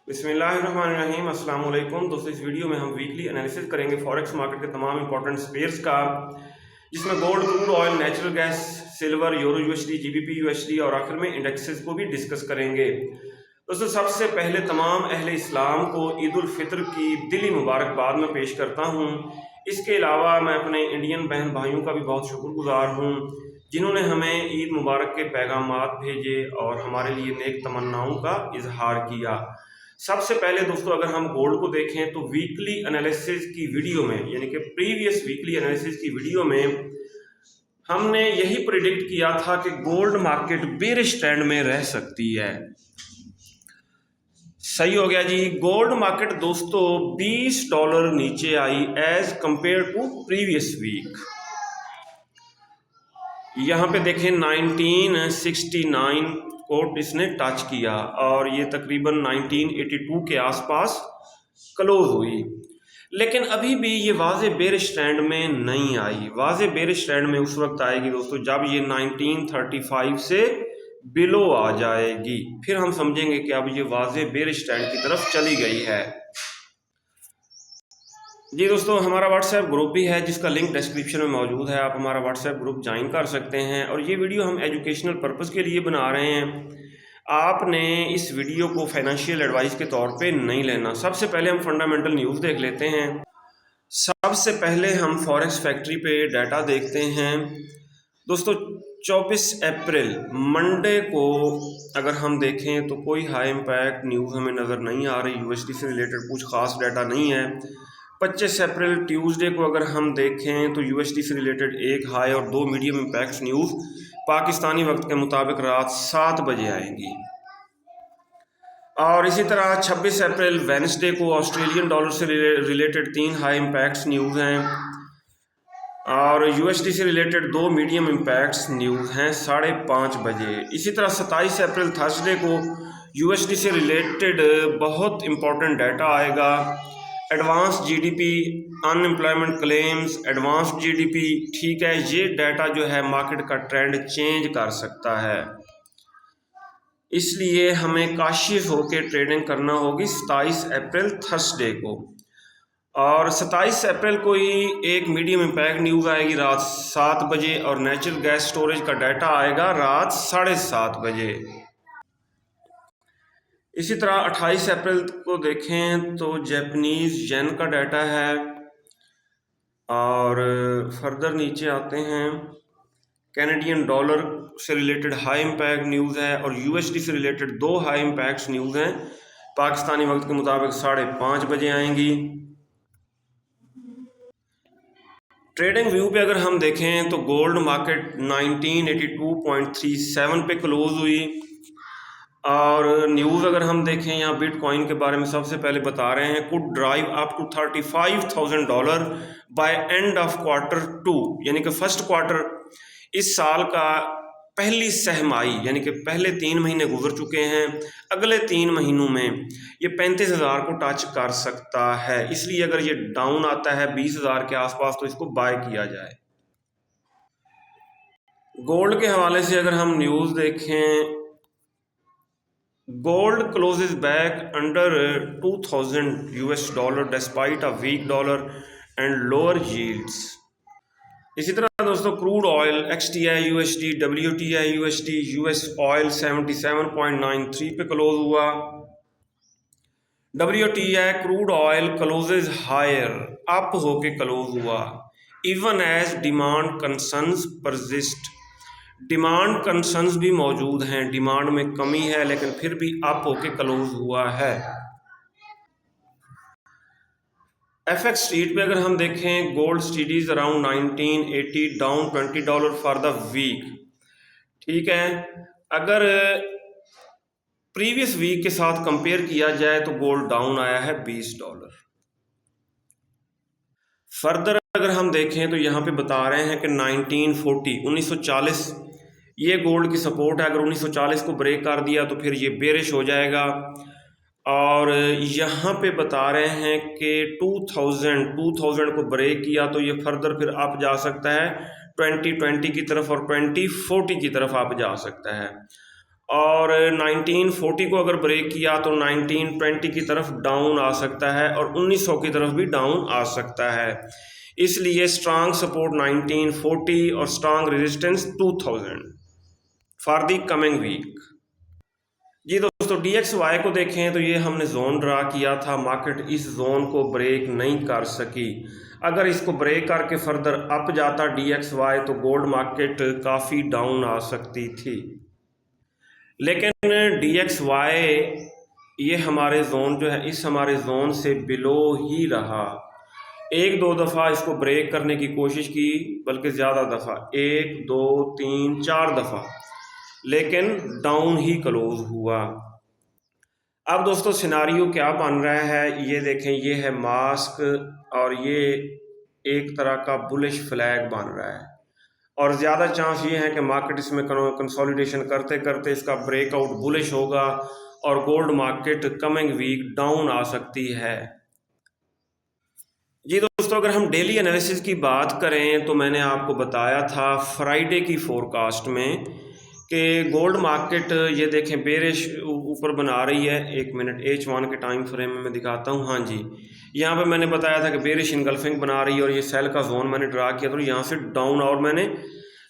बिस्मिल्लाहिर्रहमानिर्रहीम अस्सलाम वालेकुम दोस्तों। इस वीडियो में हम वीकली एनालिसिस करेंगे फॉरेक्स मार्केट के तमाम इंपॉर्टेंट पेयर्स का, जिसमें gold, crude oil, natural gas, silver, euro USD, GBP USD और आखिर में इंडेक्सेस को भी डिस्कस करेंगे। दोस्तों, सबसे पहले तमाम अहले इस्लाम को ईद उल फितर की दिली मुबारकबाद में पेश करता हूँ। इसके अलावा मैं अपने इंडियन बहन भाइयों का भी बहुत शुक्रगुजार हूँ जिन्होंने हमें ईद मुबारक के पैगामात भेजे और हमारे लिए नेक तमन्नाओं का इजहार किया। सबसे पहले दोस्तों, अगर हम गोल्ड को देखें तो वीकली एनालिसिस की वीडियो में, यानी कि प्रीवियस वीकली एनालिसिस की वीडियो में हमने यही प्रिडिक्ट किया था कि गोल्ड मार्केट बेरिश ट्रेंड में रह सकती है। सही हो गया जी। गोल्ड मार्केट दोस्तों $20 नीचे आई as compared to previous week. यहाँ पे देखें 1969 को इसने टच किया और ये तकरीबन 1982 के आसपास क्लोज हुई, लेकिन अभी भी ये वाज़े बेरिश ट्रेंड में नहीं आई। वाज़े बेरिश ट्रेंड में उस वक्त आएगी दोस्तों जब ये 1935 से बिलो आ जाएगी, फिर हम समझेंगे कि अब ये वाज़े बेरिश ट्रेंड की तरफ चली गई है। जी दोस्तों, हमारा व्हाट्सएप ग्रुप भी है जिसका लिंक डिस्क्रिप्शन में मौजूद है। आप हमारा व्हाट्सएप ग्रुप ज्वाइन कर सकते हैं और ये वीडियो हम एजुकेशनल पर्पज़ के लिए बना रहे हैं। आपने इस वीडियो को फाइनेंशियल एडवाइस के तौर पे नहीं लेना। सबसे पहले हम फंडामेंटल न्यूज़ देख लेते हैं। सबसे पहले हम फॉरेक्स फैक्ट्री पे डाटा देखते हैं। दोस्तों 24 अप्रैल मंडे को अगर हम देखें तो कोई हाई इम्पैक्ट न्यूज़ हमें नज़र नहीं आ रही। यूएसडी से रिलेटेड कुछ खास डाटा नहीं है। 25 अप्रैल ट्यूसडे को अगर हम देखें तो यूएसडी से रिलेटेड एक हाई और दो मीडियम इम्पैक्ट न्यूज़ पाकिस्तानी वक्त के मुताबिक रात 7 बजे आएंगी। और इसी तरह 26 अप्रैल वेडनेसडे को ऑस्ट्रेलियन डॉलर से रिलेटेड 3 हाई इम्पैक्ट्स न्यूज़ हैं और यूएसडी से रिलेटेड 2 मीडियम इम्पैक्ट्स न्यूज़ हैं 5:30 बजे। इसी तरह 27 अप्रैल थर्सडे को यूएसडी से रिलेटेड बहुत इम्पोर्टेंट डाटा आएगा। Advance GDP, unemployment claims, advance GDP, ठीक है, ये डाटा जो है मार्केट का ट्रेंड चेंज कर सकता है, इसलिए हमें काशिश होकर ट्रेडिंग करना होगी 27 अप्रैल थर्सडे को। और 27 अप्रैल को ही एक मीडियम इम्पैक्ट न्यूज़ आएगी रात 7 बजे और नेचुरल गैस स्टोरेज का डाटा आएगा रात 7:30 बजे। इसी तरह 28 अप्रैल को देखें तो जापानीज़ येन का डाटा है और फर्दर नीचे आते हैं कैनेडियन डॉलर से रिलेटेड हाई इम्पैक्ट न्यूज़ है और यूएसडी से रिलेटेड 2 हाई इम्पैक्ट न्यूज़ हैं पाकिस्तानी वक्त के मुताबिक 5:30 बजे आएंगी। ट्रेडिंग व्यू पे अगर हम देखें तो गोल्ड मार्केट 1982.37 पे क्लोज हुई और न्यूज़ अगर हम देखें यहाँ बिटकॉइन के बारे में सबसे पहले बता रहे हैं could drive up to $35,000 by end of Q2, यानी कि फर्स्ट क्वार्टर इस साल का पहली सहमाई, यानी कि पहले 3 महीने गुजर चुके हैं, अगले 3 महीनों में ये 35,000 को टच कर सकता है। इसलिए अगर ये डाउन आता है 20,000 के आसपास तो इसको बाय किया जाए। गोल्ड के हवाले से अगर हम न्यूज़ देखें, gold closes back under $2,000 despite a weak dollar and lower yields. इसी तरह दोस्तों crude oil XTI USD, WTI USD, US oil 77.93 पे क्लोज हुआ। WTI crude oil closes higher up होके क्लोज हुआ even as demand concerns persist. Demand concerns भी मौजूद हैं, डिमांड में कमी है लेकिन फिर भी अप होके क्लोज हुआ है। FX स्ट्रीट पे अगर हम देखें gold steadies around 1980 down $20 for the week. ठीक है, अगर प्रीवियस वीक के साथ कंपेयर किया जाए तो गोल्ड डाउन आया है $20। फर्दर अगर हम देखें तो यहाँ पे बता रहे हैं कि 1940 ये गोल्ड की सपोर्ट है। अगर 1940 को ब्रेक कर दिया तो फिर ये बेरिश हो जाएगा। और यहाँ पे बता रहे हैं कि 2000 को ब्रेक किया तो ये फर्दर फिर अप जा सकता है 2020 की तरफ और 2040 की तरफ अप जा सकता है। और 1940 को अगर ब्रेक किया तो 1920 की तरफ डाउन आ सकता है और 1900 की तरफ भी डाउन आ सकता है। इसलिए स्ट्रांग सपोर्ट 1940 और strong resistance 2000 for the coming week. जी दोस्तों, DXY को देखें तो ये हमने जोन ड्रा किया था, मार्केट इस जोन को ब्रेक नहीं कर सकी। अगर इसको ब्रेक करके फर्दर अप जाता DXY तो गोल्ड मार्केट काफ़ी डाउन आ सकती थी, लेकिन DXY ये हमारे जोन जो है इस हमारे जोन से बिलो ही रहा। एक दो दफ़ा इसको ब्रेक करने की कोशिश की, बल्कि ज़्यादा दफ़ा, 1 2 3 4 दफ़ा, लेकिन डाउन ही क्लोज हुआ। अब दोस्तों सिनारियो क्या बन रहा है ये देखें, ये है मास्क और ये एक तरह का बुलिश फ्लैग बन रहा है और ज़्यादा चांस ये है कि मार्केट इसमें कंसोलिडेशन करते करते इसका ब्रेकआउट बुलिश होगा और gold market coming week down आ सकती है। जी दोस्तों, अगर हम डेली एनालिसिस की बात करें तो मैंने आपको बताया था फ्राइडे की फोरकास्ट में कि गोल्ड मार्केट ये देखें बेरिश ऊपर बना रही है। एक मिनट, H1 के टाइम फ्रेम में मैं दिखाता हूँ। हाँ जी, यहाँ पे मैंने बताया था कि बेरिश इनगल्फिंग बना रही है और ये सेल का जोन मैंने ड्रा किया तो यहाँ से डाउन, और मैंने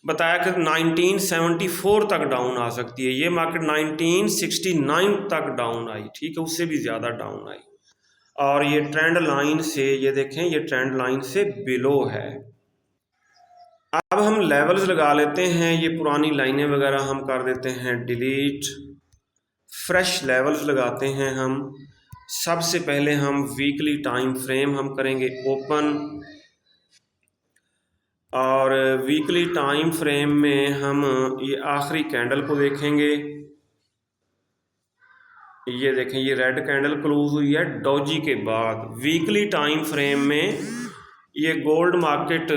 बताया कि 1974 तक डाउन आ सकती है। ये मार्केट 1969 तक डाउन आई, ठीक है, उससे भी ज़्यादा डाउन आई और ये ट्रेंड लाइन से, ये देखें, ये ट्रेंड लाइन से बिलो है। अब हम लेवल्स लगा लेते हैं, ये पुरानी लाइनें वगैरह हम कर देते हैं डिलीट, फ्रेश लेवल्स लगाते हैं हम। सबसे पहले हम वीकली टाइम फ्रेम हम करेंगे ओपन और वीकली टाइम फ्रेम में हम ये आखिरी कैंडल को देखेंगे। ये देखें, ये रेड कैंडल क्लोज हुई है डॉजी के बाद। वीकली टाइम फ्रेम में ये गोल्ड मार्केट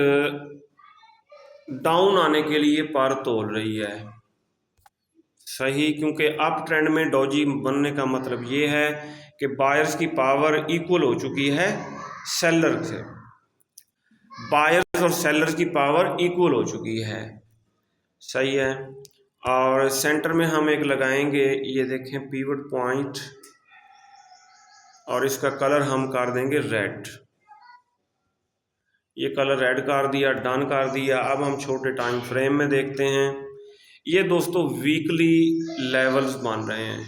डाउन आने के लिए पर तोल रही है, सही, क्योंकि अप ट्रेंड में डॉजी बनने का मतलब ये है कि बायर्स की पावर इक्वल हो चुकी है सेलर से, बायर्स और सेलर्स की पावर इक्वल हो चुकी है, सही है। और सेंटर में हम एक लगाएंगे, ये देखें पिवट पॉइंट, और इसका कलर हम कर देंगे रेड। ये कलर रेड कर दिया, डन कर दिया। अब हम छोटे टाइम फ्रेम में देखते हैं। ये दोस्तों वीकली लेवल्स बन रहे हैं,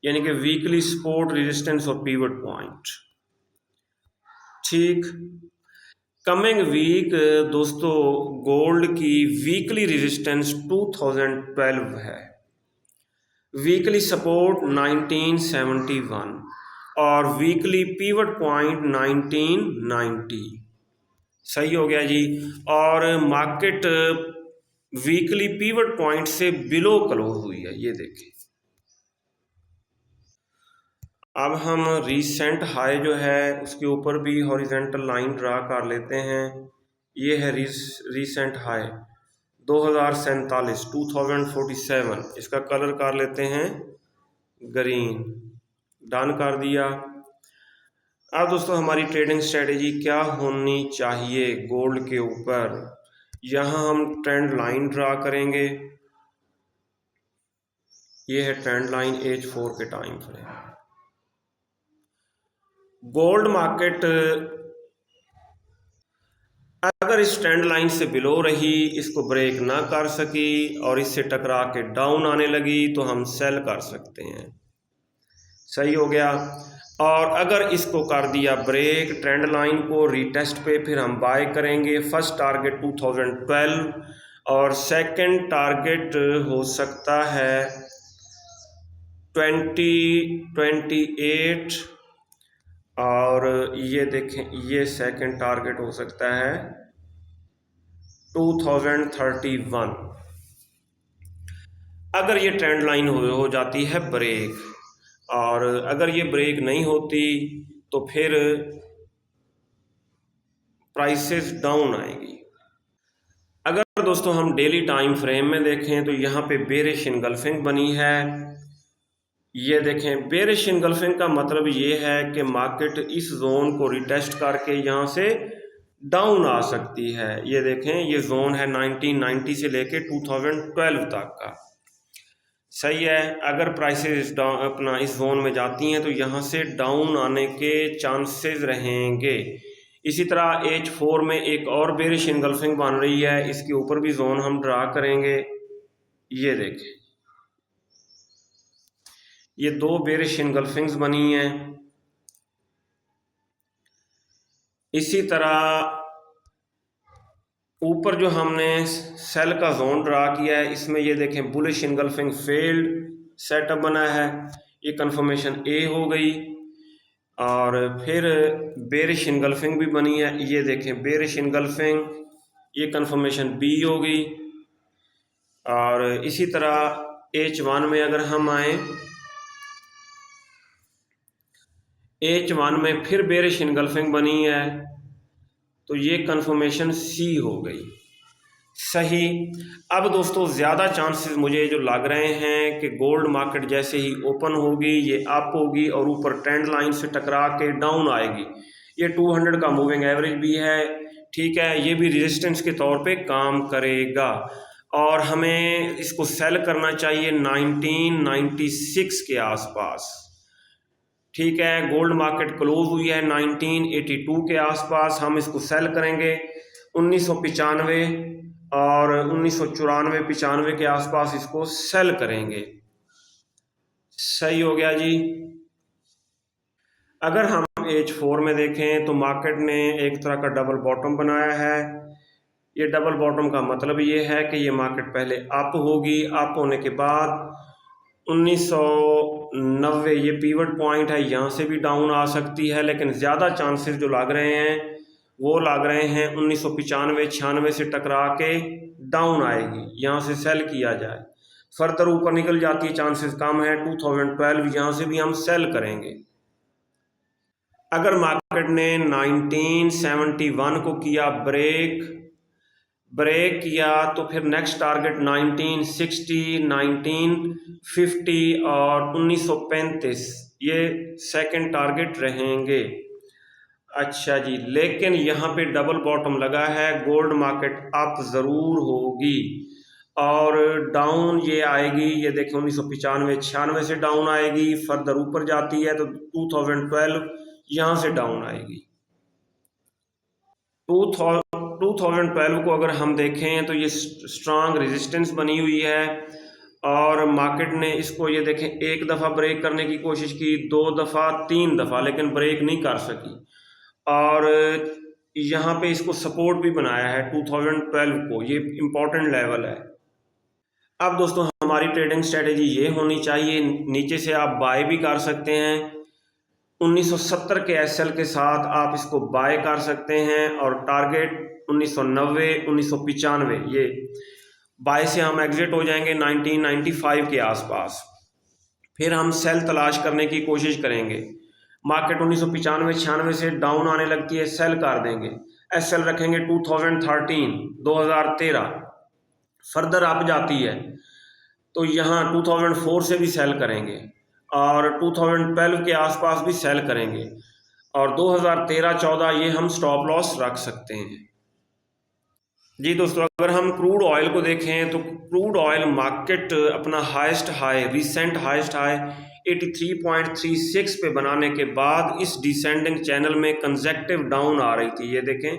यानी कि वीकली सपोर्ट, रेजिस्टेंस और पिवट पॉइंट, ठीक। कमिंग वीक दोस्तों गोल्ड की वीकली रेजिस्टेंस 2012 है, वीकली सपोर्ट 1971 और वीकली पिवट पॉइंट 1990, सही हो गया जी। और मार्केट वीकली पिवट पॉइंट से बिलो क्लोज हुई है, ये देखें। अब हम रीसेंट हाई जो है उसके ऊपर भी हॉरिजेंटल लाइन ड्रा कर लेते हैं। ये है रीसेंट हाई 2047, इसका कलर कर लेते हैं ग्रीन, डन कर दिया। अब दोस्तों हमारी ट्रेडिंग स्ट्रेटेजी क्या होनी चाहिए गोल्ड के ऊपर, यहाँ हम ट्रेंड लाइन ड्रा करेंगे। ये है ट्रेंड लाइन H4 के टाइम फ्रेम। गोल्ड मार्केट अगर इस ट्रेंड लाइन से बिलो रही, इसको ब्रेक ना कर सकी और इससे टकरा के डाउन आने लगी तो हम सेल कर सकते हैं, सही हो गया। और अगर इसको कर दिया ब्रेक ट्रेंड लाइन को रीटेस्ट पे, फिर हम बाय करेंगे। फर्स्ट टारगेट 2012 और सेकंड टारगेट हो सकता है 2028 और ये देखें ये सेकंड टारगेट हो सकता है 2031। अगर ये ट्रेंड लाइन हो जाती है ब्रेक, और अगर ये ब्रेक नहीं होती तो फिर प्राइसेस डाउन आएगी। अगर दोस्तों हम डेली टाइम फ्रेम में देखें तो यहाँ पे बेरिश इनगल्फिंग बनी है। ये देखें बेरिश इनगल्फिंग का मतलब ये है कि मार्केट इस जोन को रिटेस्ट करके यहाँ से डाउन आ सकती है। ये देखें ये जोन है 1990 से लेके 2012 तक का, सही है। अगर प्राइसेस अपना इस जोन में जाती हैं तो यहाँ से डाउन आने के चांसेस रहेंगे। इसी तरह H4 में एक और बेरिश इनगल्फिंग बन रही है, इसके ऊपर भी जोन हम ड्रा करेंगे। ये देखें, ये दो बेरिश इनगल्फिंग्स बनी हैं। इसी तरह ऊपर जो हमने सेल का जोन ड्रा किया है, इसमें ये देखें बुलिश इनगल्फिंग फेल्ड सेटअप बना है, ये कंफर्मेशन ए हो गई। और फिर बेरिश इनगल्फिंग भी बनी है, ये देखें बेरिश इनगल्फिंग, ये कंफर्मेशन बी हो गई। और इसी तरह H1 में अगर हम आए, H1 में फिर बेरिश इनगल्फिंग बनी है, तो ये कंफर्मेशन सी हो गई। सही। अब दोस्तों ज़्यादा चांसेस मुझे जो लग रहे हैं कि गोल्ड मार्केट जैसे ही ओपन होगी ये अप होगी और ऊपर ट्रेंड लाइन से टकरा के डाउन आएगी। ये 200 का मूविंग एवरेज भी है, ठीक है, ये भी रेजिस्टेंस के तौर पे काम करेगा और हमें इसको सेल करना चाहिए 1996 के आसपास। ठीक है, गोल्ड मार्केट क्लोज हुई है 1982 के आसपास, हम इसको सेल करेंगे 1995 और 1994-95 के आसपास इसको सेल करेंगे। सही हो गया जी। अगर हम H4 में देखें तो मार्केट ने एक तरह का डबल बॉटम बनाया है। ये डबल बॉटम का मतलब ये है कि ये मार्केट पहले अप होगी, अप होने के बाद 1990 ये पीवट पॉइंट है, यहाँ से भी डाउन आ सकती है, लेकिन ज़्यादा चांसेस जो लग रहे हैं वो लग रहे हैं 1995-96 से टकरा के डाउन आएगी, यहाँ से सेल किया जाए। फर्दर ऊपर निकल जाती है चांसेस कम है 2012, यहाँ से भी हम सेल करेंगे। अगर मार्केट ने 1971 को किया ब्रेक किया तो फिर नेक्स्ट टारगेट 1960, 1950 और 1935 ये सेकंड टारगेट रहेंगे। अच्छा जी, लेकिन यहाँ पे डबल बॉटम लगा है, गोल्ड मार्केट अप ज़रूर होगी और डाउन ये आएगी, ये देखें 1995-96 से डाउन आएगी, फर्दर ऊपर जाती है तो 2012 यहाँ से डाउन आएगी। 2012 को अगर हम देखें तो ये स्ट्रांग रेजिस्टेंस बनी हुई है और मार्केट ने इसको ये देखें एक दफ़ा ब्रेक करने की कोशिश की, 2 दफ़ा, 3 दफ़ा, लेकिन ब्रेक नहीं कर सकी और यहाँ पे इसको सपोर्ट भी बनाया है 2012 को, ये इम्पोर्टेंट लेवल है। अब दोस्तों हमारी ट्रेडिंग स्ट्रेटेजी ये होनी चाहिए, नीचे से आप बाय भी कर सकते हैं, 1970 के SL के साथ आप इसको बाय कर सकते हैं और टारगेट 1990, 1995 ये बाय से हम एग्जिट हो जाएंगे 1995 के आसपास। फिर हम सेल तलाश करने की कोशिश करेंगे, मार्केट 1995-96 से डाउन आने लगती है, सेल कर देंगे, SL रखेंगे 2013, फर्दर अप जाती है तो यहाँ 2004 से भी सेल करेंगे और 2012 के आसपास भी सेल करेंगे और 2013-14 ये हम स्टॉप लॉस रख सकते हैं। जी दोस्तों, अगर हम क्रूड ऑयल को देखें तो क्रूड ऑयल मार्केट अपना highest high, recent highest high 83.36 पे बनाने के बाद इस डिसेंडिंग चैनल में कंसेक्टिव डाउन आ रही थी, ये देखें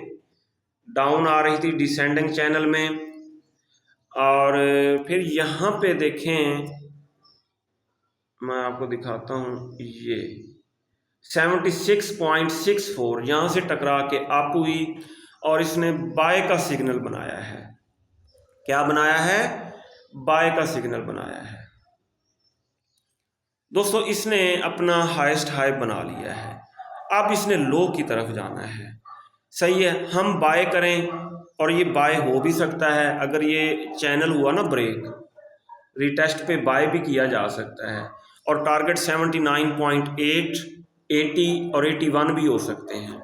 डाउन आ रही थी डिसेंडिंग चैनल में और फिर यहाँ पे देखें, मैं आपको दिखाता हूँ, ये 76.64 यहाँ से टकरा के अप हुई और इसने बाय का सिग्नल बनाया है। क्या बनाया है? बाय का सिग्नल बनाया है। दोस्तों इसने अपना हाईएस्ट हाई बना लिया है, अब इसने लो की तरफ जाना है। सही है, हम बाय करें और ये बाय हो भी सकता है, अगर ये चैनल हुआ ना ब्रेक, रिटेस्ट पे बाय भी किया जा सकता है और टारगेट 79.8, 80 और 81 भी हो सकते हैं,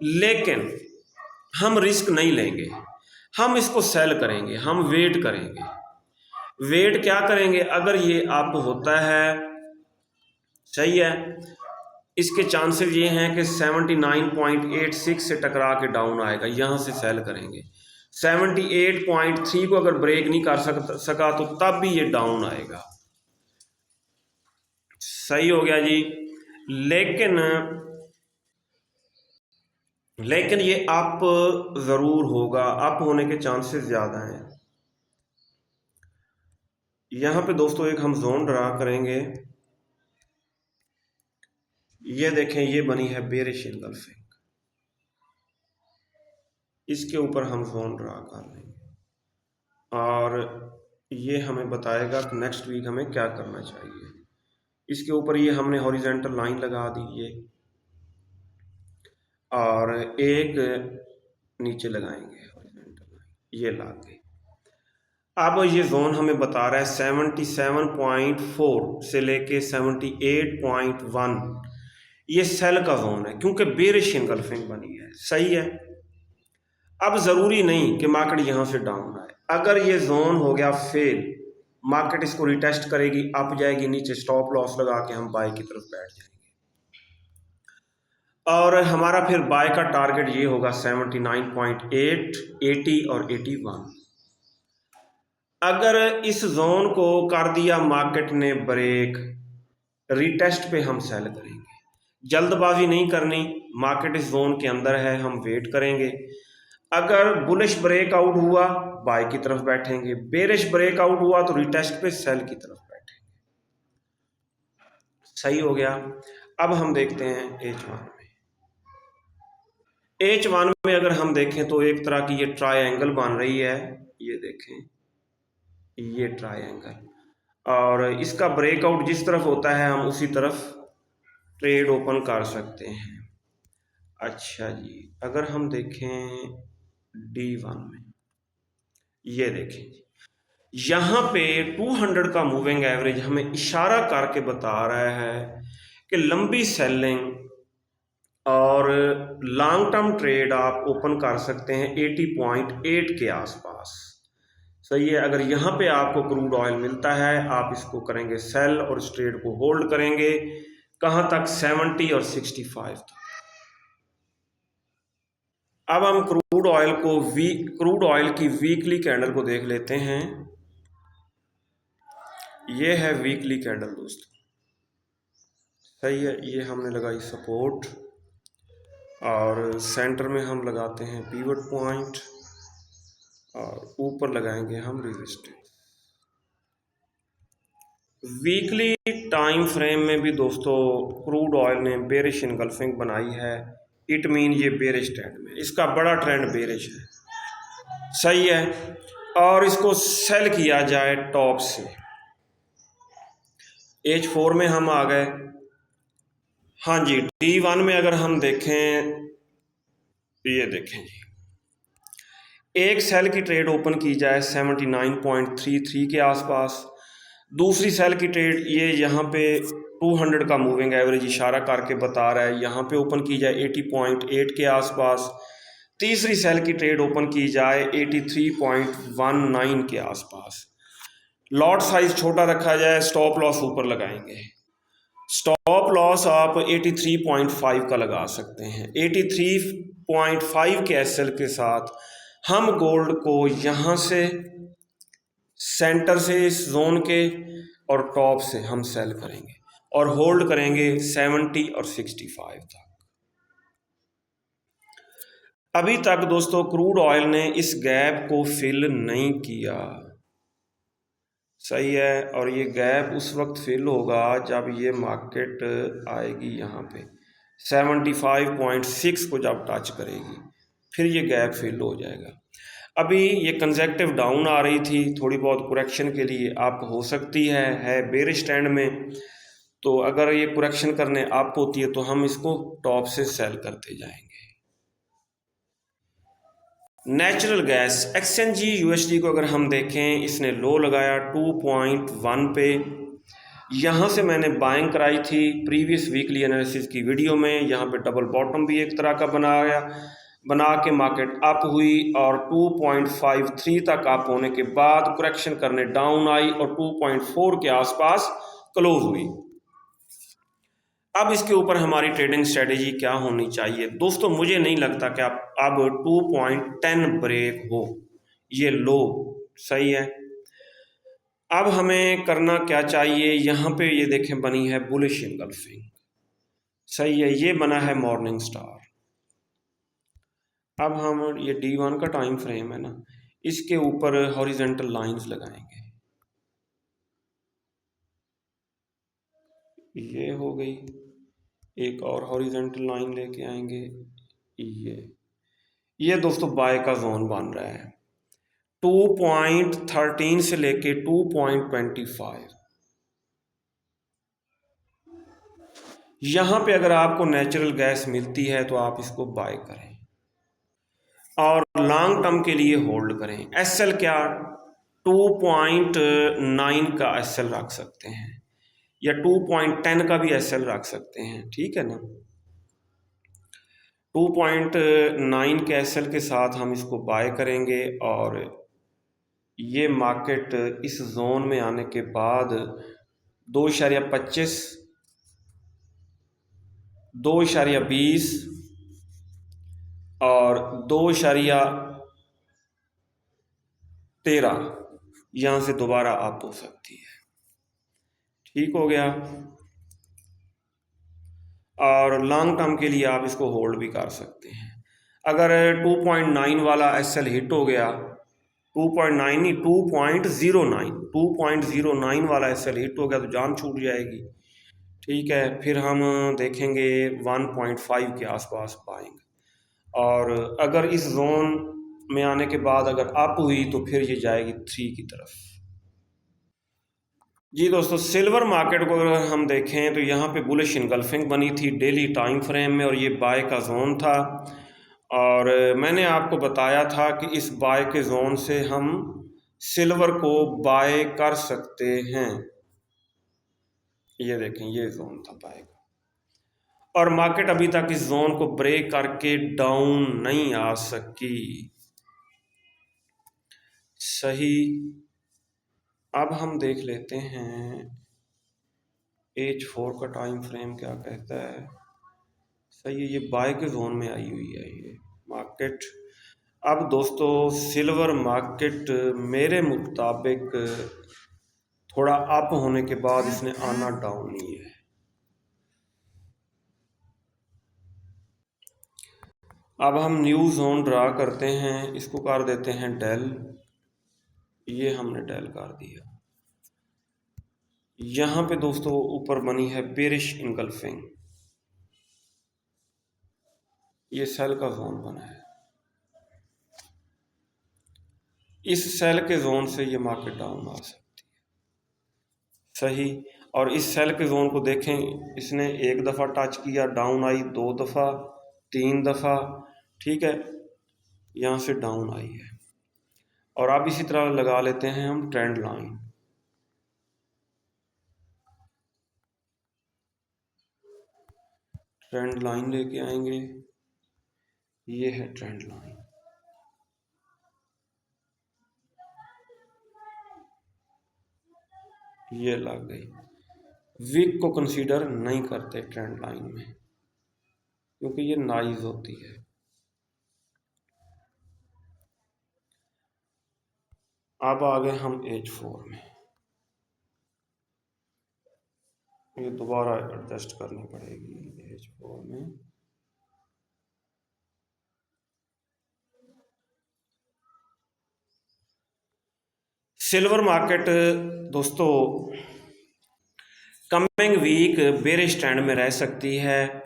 लेकिन हम रिस्क नहीं लेंगे, हम इसको सेल करेंगे, हम वेट करेंगे। वेट क्या करेंगे? अगर ये अप होता है, सही है, इसके चांसेस ये हैं कि 79.86 से टकरा के डाउन आएगा, यहाँ से सेल करेंगे। 78.3 को अगर ब्रेक नहीं कर सका तो तब भी ये डाउन आएगा। सही हो गया जी। लेकिन ये अप ज़रूर होगा, अप होने के चांसेस ज़्यादा हैं। यहाँ पे दोस्तों एक हम जोन ड्रा करेंगे, ये देखें ये बनी है बेरिश एंगल्फिंग, इसके ऊपर हम जोन ड्रा कर लेंगे और ये हमें बताएगा कि नेक्स्ट वीक हमें क्या करना चाहिए। इसके ऊपर ये हमने हॉरिजेंटल लाइन लगा दी ये, और एक नीचे लगाएंगे हॉरिजेंटल लाइन, ये ला के। अब ये जोन हमें बता रहा है 77.4 से लेके 78.1, ये सेल का जोन है क्योंकि बेरिश एंगल्फिंग बनी है। सही है। अब ज़रूरी नहीं कि मार्केट यहाँ से डाउन आए, अगर ये जोन हो गया फेल, मार्केट इसको रिटेस्ट करेगी, अप जाएगी, नीचे स्टॉप लॉस लगा के हम बाय की तरफ बैठ जाएंगे और हमारा फिर बाय का टारगेट ये होगा 79.8, 80 और 81। अगर इस जोन को कर दिया मार्केट ने ब्रेक, रिटेस्ट पे हम सेल करेंगे। जल्दबाजी नहीं करनी, मार्केट इस जोन के अंदर है, हम वेट करेंगे। अगर बुलिश ब्रेकआउट हुआ बाय की तरफ बैठेंगे, बेरिश ब्रेकआउट हुआ तो रिटेस्ट पे सेल की तरफ बैठेंगे। सही हो गया। अब हम देखते हैं H1 में। H1 में अगर हम देखें तो एक तरह की ये ट्रायंगल बन रही है, ये देखें ये ट्रायंगल, और इसका ब्रेकआउट जिस तरफ होता है हम उसी तरफ ट्रेड ओपन कर सकते हैं। अच्छा जी, अगर हम देखें D1 में, ये देखें जी, यहाँ पे 200 का मूविंग एवरेज हमें इशारा करके बता रहा है कि लंबी सेलिंग और लॉन्ग टर्म ट्रेड आप ओपन कर सकते हैं 80.8 के आसपास। सही है। अगर यहाँ पे आपको क्रूड ऑयल मिलता है आप इसको करेंगे सेल और इस ट्रेड को होल्ड करेंगे कहाँ तक, 70 और 65 तक। अब हम क्रूड ऑयल की वीकली कैंडल को देख लेते हैं। ये है वीकली कैंडल दोस्तों। सही है। ये हमने लगाई सपोर्ट और सेंटर में हम लगाते हैं पिवट पॉइंट और ऊपर लगाएंगे हम रेजिस्टेंस। वीकली टाइम फ्रेम में भी दोस्तों क्रूड ऑयल ने बेरिश एनगल्फिंग बनाई है, इट मीन ये बेरिश ट्रेंड में, इसका बड़ा ट्रेंड बेरिश है। सही है। और इसको सेल किया जाए टॉप से, H4 में हम आ गए। हाँ जी, D1 में अगर हम देखें, ये देखें जी, एक सेल की ट्रेड ओपन की जाए 79.33 के आसपास, दूसरी सेल की ट्रेड ये यहाँ पे 200 का मूविंग एवरेज इशारा करके बता रहा है, यहाँ पे ओपन की जाए 80.8 के आसपास, तीसरी सेल की ट्रेड ओपन की जाए 83.19 के आसपास। लॉट साइज छोटा रखा जाए, स्टॉप लॉस ऊपर लगाएंगे। स्टॉप लॉस आप 83.5 का लगा सकते हैं। 83.5 के एसएल के साथ हम गोल्ड को यहाँ से सेंटर से इस जोन के और टॉप से हम सेल करेंगे और होल्ड करेंगे 70 और 65 तक। अभी तक दोस्तों क्रूड ऑयल ने इस गैप को फिल नहीं किया। सही है। और ये गैप उस वक्त फिल होगा जब ये मार्केट आएगी यहाँ पे 75.6 को जब टच करेगी, फिर ये गैप फिल हो जाएगा। अभी ये कंसेक्टिव डाउन आ रही थी, थोड़ी बहुत करेक्शन के लिए अप हो सकती है बेरिश ट्रेंड में, तो अगर ये करेक्शन करने अप होती है तो हम इसको टॉप से सेल करते जाएंगे। नेचुरल गैस एक्सचेंजी यूएसडी को अगर हम देखें, इसने लो लगाया 2.1 पे, यहाँ से मैंने बाइंग कराई थी प्रीवियस वीकली एनालिसिस की वीडियो में। यहाँ पे डबल बॉटम भी एक तरह का बना के मार्केट अप हुई और 2.53 तक अप होने के बाद करेक्शन करने डाउन आई और 2.4 के आसपास क्लोज हुई। अब इसके ऊपर हमारी ट्रेडिंग स्ट्रेटेजी क्या होनी चाहिए दोस्तों? मुझे नहीं लगता कि अब 2.10 ब्रेक हो, ये लो। सही है। अब हमें करना क्या चाहिए, यहाँ पे ये देखें बनी है बुलिश इंगल्फिंग, सही है, ये बना है मॉर्निंग स्टार। अब हम ये D1 का टाइम फ्रेम है ना, इसके ऊपर हॉरिजेंटल लाइंस लगाएंगे। ये हो गई, एक और हॉरिजेंटल लाइन लेके आएंगे। ये दोस्तों बाय का जोन बन रहा है 2.13 से लेके 2.25। यहाँ पे अगर आपको नेचुरल गैस मिलती है तो आप इसको बाय करें और लॉन्ग टर्म के लिए होल्ड करें। एसएल क्या 2.9 का एसएल रख सकते हैं या 2.10 का भी एसएल रख सकते हैं, ठीक है ना। 2.9 के एसएल के साथ हम इसको बाय करेंगे और ये मार्केट इस जोन में आने के बाद 2.25, 2.20 और 2.13 यहाँ से दोबारा अप हो सकती है, ठीक हो गया। और लॉन्ग टर्म के लिए आप इसको होल्ड भी कर सकते हैं। अगर 2.9 वाला एसएल हिट हो गया, 2.9 नहीं 2.09 वाला एसएल हिट हो गया तो जान छूट जाएगी, ठीक है। फिर हम देखेंगे 1.5 के आसपास पाएंगे और अगर इस जोन में आने के बाद अगर अप हुई तो फिर ये जाएगी 3 की तरफ। जी दोस्तों, सिल्वर मार्केट को अगर हम देखें तो यहाँ पे बुलिश इनगल्फिंग बनी थी डेली टाइम फ्रेम में और ये बाय का जोन था और मैंने आपको बताया था कि इस बाय के जोन से हम सिल्वर को बाय कर सकते हैं। ये देखें, ये जोन था बाय का और मार्केट अभी तक इस जोन को ब्रेक करके डाउन नहीं आ सकी, सही। अब हम देख लेते हैं H4 का टाइम फ्रेम क्या कहता है, सही है, ये बाय के जोन में आई हुई है ये मार्केट। अब दोस्तों सिल्वर मार्केट मेरे मुताबिक थोड़ा अप होने के बाद इसने आना डाउन ही है। अब हम न्यू जोन ड्रा करते हैं, इसको कर देते हैं डेल, ये हमने डेल कर दिया। यहाँ पे दोस्तों ऊपर बनी है बेरिश इनगल्फिंग, ये सेल का जोन बना है, इस सेल के जोन से ये मार्केट डाउन आ सकती है, सही। और इस सेल के जोन को देखें, इसने एक दफ़ा टच किया डाउन आई, 2 दफ़ा, 3 दफ़ा, ठीक है, यहाँ से डाउन आई है। और अब इसी तरह लगा लेते हैं हम ट्रेंड लाइन, ट्रेंड लाइन लेके आएंगे, ये है ट्रेंड लाइन, ये लग गई। वीक को कंसीडर नहीं करते ट्रेंड लाइन में क्योंकि ये नाइज होती है। अब आ गए हम H4 में, ये दोबारा एडजस्ट करनी पड़ेगी H4 में। सिल्वर मार्केट दोस्तों कमिंग वीक बेरिश ट्रेंड में रह सकती है।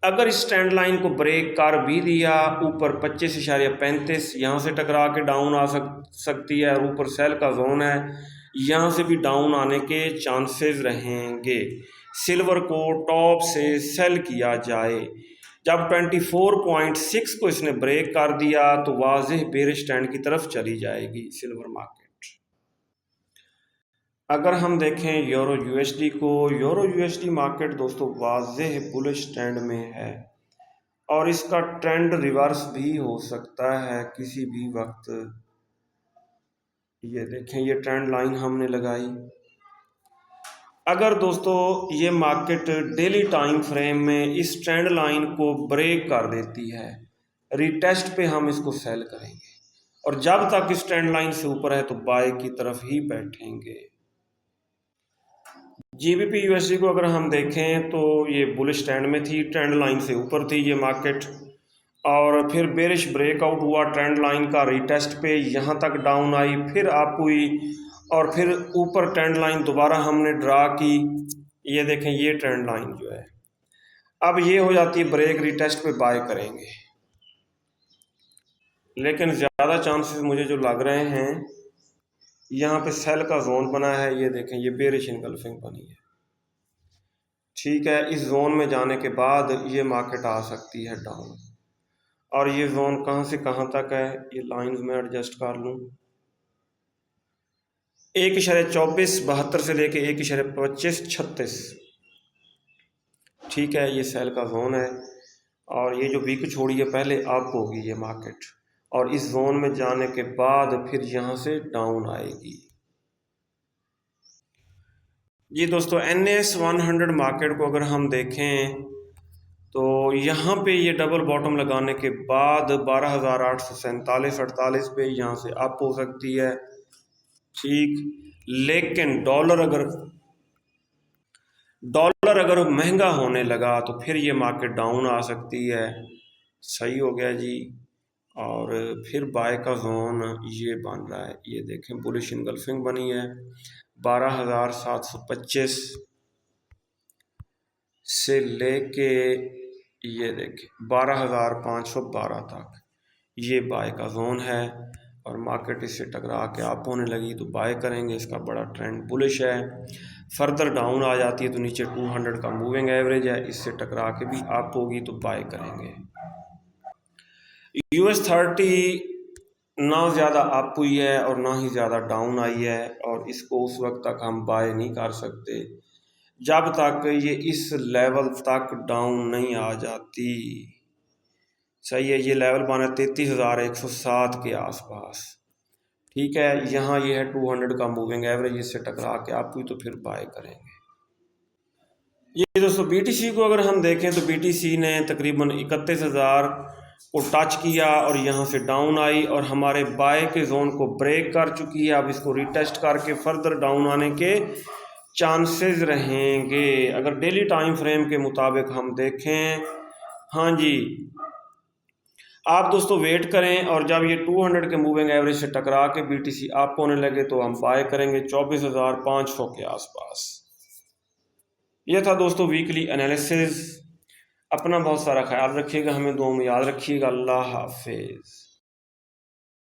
अगर इस ट्रेंड लाइन को ब्रेक कर भी दिया, ऊपर 25.35 यहाँ से टकरा के डाउन आ सकती है और ऊपर सेल का जोन है, यहाँ से भी डाउन आने के चांसेस रहेंगे। सिल्वर को टॉप से सेल किया जाए, जब 24.6 को इसने ब्रेक कर दिया तो वाज़ेह बेरिश ट्रेंड की तरफ चली जाएगी सिल्वर मार्केट। अगर हम देखें यूरो यूएसडी को, यूरो यूएसडी मार्केट दोस्तों वाज़ेह बुलिश ट्रेंड में है और इसका ट्रेंड रिवर्स भी हो सकता है किसी भी वक्त। ये देखें, ये ट्रेंड लाइन हमने लगाई। अगर दोस्तों ये मार्केट डेली टाइम फ्रेम में इस ट्रेंड लाइन को ब्रेक कर देती है, रिटेस्ट पे हम इसको सेल करेंगे और जब तक इस ट्रेंड लाइन से ऊपर है तो बाय की तरफ ही बैठेंगे। जीबीपी यूएसडी को अगर हम देखें तो ये बुलिश ट्रेंड में थी, ट्रेंड लाइन से ऊपर थी ये मार्केट, और फिर बेरिश ब्रेकआउट हुआ ट्रेंड लाइन का रीटेस्ट पे, यहाँ तक डाउन आई, फिर अप हुई और फिर ऊपर ट्रेंड लाइन दोबारा हमने ड्रा की। ये देखें ये ट्रेंड लाइन जो है अब ये हो जाती है ब्रेक, रीटेस्ट पे बाय करेंगे। लेकिन ज़्यादा चांसेस मुझे जो लग रहे हैं, यहाँ पे सेल का जोन बना है, ये देखें ये बेरिश इनगल्फिंग बनी है, ठीक है। इस जोन में जाने के बाद ये मार्केट आ सकती है डाउन, और ये जोन कहाँ से कहाँ तक है, ये लाइंस में एडजस्ट कर लूँ, 1.2472 से लेके 1.2536, ठीक है। ये सेल का जोन है, और ये जो वीक छोड़ी है पहले अप होगी ये मार्केट, और इस जोन में जाने के बाद फिर यहाँ से डाउन आएगी। जी दोस्तों, NAS 100 मार्केट को अगर हम देखें तो यहाँ पे ये डबल बॉटम लगाने के बाद 12,847-48 पे यहाँ से अप हो सकती है, ठीक। लेकिन डॉलर अगर महंगा होने लगा तो फिर ये मार्केट डाउन आ सकती है। सही हो गया जी। और फिर बाय का जोन ये बन रहा है, ये देखें बुलिश इनगल्फिंग बनी है 12,725 से लेके ये देखें 12,512 तक ये बाय का जोन है, और मार्केट इससे टकरा के अप होने लगी तो बाय करेंगे। इसका बड़ा ट्रेंड बुलिश है। फर्दर डाउन आ जाती है तो नीचे 200 का मूविंग एवरेज है, इससे टकरा के भी अप होगी तो बाय करेंगे। US30 ना ज़्यादा अप हुई है और ना ही ज़्यादा डाउन आई है, और इसको उस वक्त तक हम बाय नहीं कर सकते जब तक ये इस लेवल तक डाउन नहीं आ जाती। सही है, ये लेवल बना 33,107 के आसपास, ठीक है। यहाँ ये है 200 का मूविंग एवरेज, इससे टकरा के अप हुई तो फिर बाय करेंगे। ये दोस्तों BTC को अगर हम देखें तो BTC ने तकरीबन 31,000 को टच किया और यहाँ से डाउन आई और हमारे बाय के जोन को ब्रेक कर चुकी है। अब इसको रिटेस्ट करके फर्दर डाउन आने के चांसेस रहेंगे अगर डेली टाइम फ्रेम के मुताबिक हम देखें। हाँ जी, आप दोस्तों वेट करें, और जब ये 200 के मूविंग एवरेज से टकरा के BTC अप होने लगे तो हम बाय करेंगे 24,500 के आसपास। ये था दोस्तों वीकली एनालिसिस। अपना बहुत सारा ख्याल रखिएगा, हमें दुआ में याद रखिएगा। अल्लाह हाफिज़।